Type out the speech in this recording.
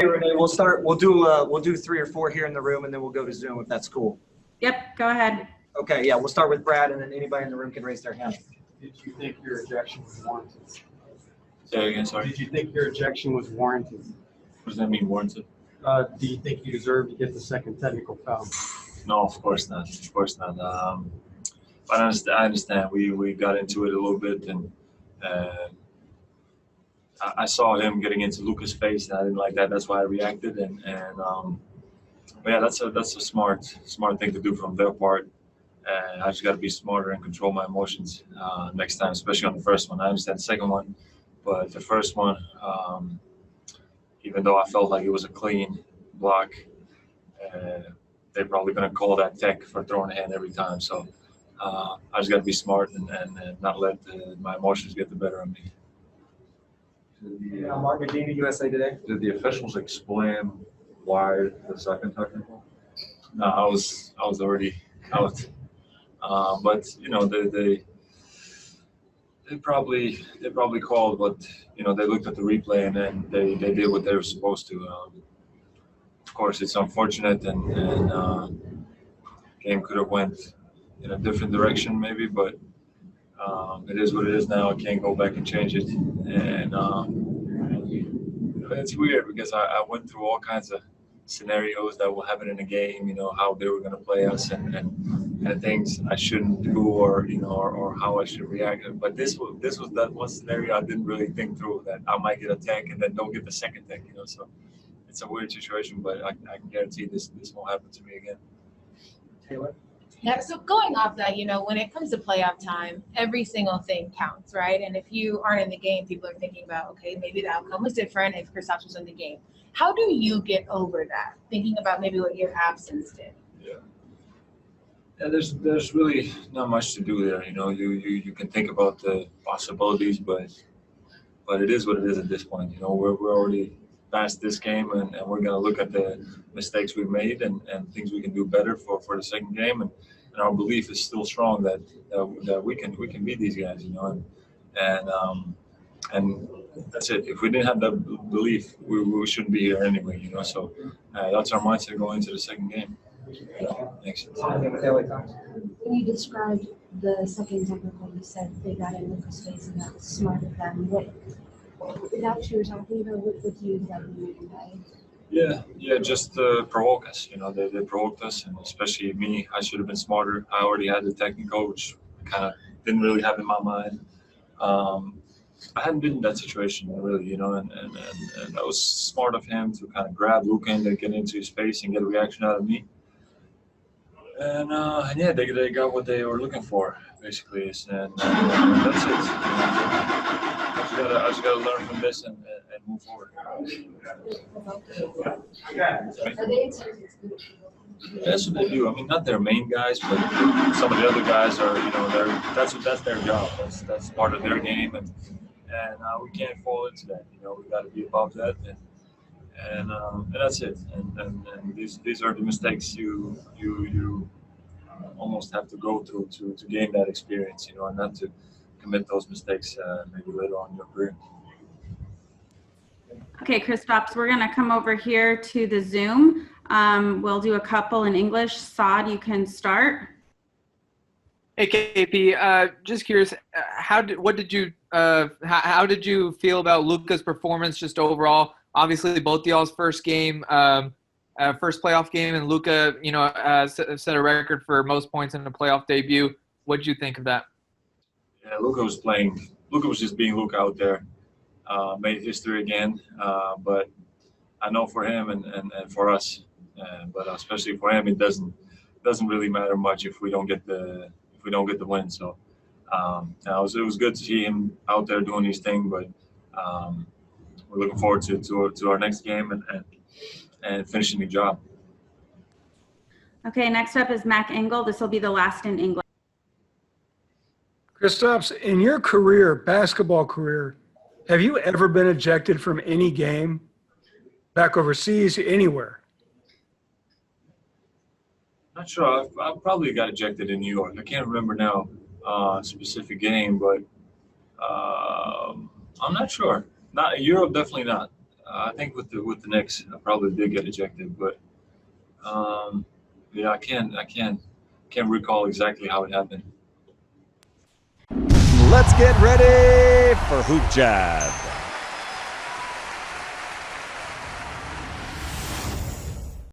Hey Renee, we'll start. We'll do 3 or 4 here in the room, and then we'll go to Zoom if that's cool. Yep, go ahead. Okay, yeah, we'll start with Brad, and then anybody in the room can raise their hand. Did you think your ejection was warranted? Say again, sorry. Did you think your ejection was warranted? What does that mean, warranted? Do you think you deserve to get the second technical foul? No, of course not. Of course not. But I understand. We got into it a little bit, and I saw him getting into Luka's face, and I didn't like that. That's why I reacted. But yeah, that's a smart thing to do from their part. And I just got to be smarter and control my emotions next time, especially on the first one. I understand the second one, but the first one, even though I felt like it was a clean block, they're probably going to call that tech for throwing a hand every time. So I just got to be smart and not let my emotions get the better of me. Mark Medina, USA Today. Did the officials explain why the second technical? No, I was already out. But you know, they probably called, but you know, they looked at the replay and then they did what they were supposed to. Of course, it's unfortunate, and game could have went in a different direction maybe, but it is what it is now. I can't go back and change it, and it's weird because I went through all kinds of scenarios that will happen in a game. You know, how they were going to play us and things I shouldn't do, or you know, or how I should react. But this was that one scenario I didn't really think through, that I might get a tech and then don't get the second tech. You know, so it's a weird situation, but I can guarantee this won't happen to me again. Taylor. Yeah, so going off that, you know, when it comes to playoff time, every single thing counts, right? And if you aren't in the game, people are thinking about, okay, maybe the outcome was different if Kristaps was in the game. How do you get over that, thinking about maybe what your absence did? Yeah, there's really not much to do there. You know, you can think about the possibilities, but it is what it is at this point. You know, we're already past this game, and we're going to look at the mistakes we've made and things we can do better for the second game, and our belief is still strong that we can beat these guys. You know, and that's it. If we didn't have that belief, we shouldn't be here anyway. You know, so that's our mindset going into the second game. Thanks. When you described the second technical, you said they got in Luka's face and that was smart of them. Without you were talking about, what do you exactly mean by? Yeah, just provoke us. You know, they provoked us, and especially me. I should have been smarter. I already had the technical, which kind of didn't really have in my mind. I hadn't been in that situation really, you know, and that was smart of him to kind of grab Luka and then get into his face and get a reaction out of me. And yeah, they got what they were looking for, basically, and that's it. I just gotta learn from this and move forward. That's what they do. I mean, not their main guys, but some of the other guys are, you know, that's their job. That's part of their game, and we can't fall into that. You know, we got to be above that, and that's it. And these are the mistakes you almost have to go through to gain that experience, you know, and not to commit those mistakes maybe later on in your career. Okay, Kristaps, we're going to come over here to the Zoom. We'll do a couple in English. Saad, you can start. Hey, KP. Just curious, how did you feel about Luka's performance just overall? Obviously, both y'all's first game, first playoff game, and Luka, you know, set a record for most points in a playoff debut. What did you think of that? Yeah, Luka was just being Luka out there. Made history again, but I know for him and for us, but especially for him, it doesn't really matter much if we don't get the win. So it was good to see him out there doing his thing, but we're looking forward to our next game and finishing the job. Okay, next up is Mac Engel. This will be the last in English. Kristaps, in your career, basketball career, have you ever been ejected from any game, back overseas, anywhere? Not sure. I probably got ejected in New York. I can't remember now a specific game, but I'm not sure. Not Europe, definitely not. I think with the Knicks, I probably did get ejected, but yeah, I can't recall exactly how it happened. Let's get ready for Hoop Jab.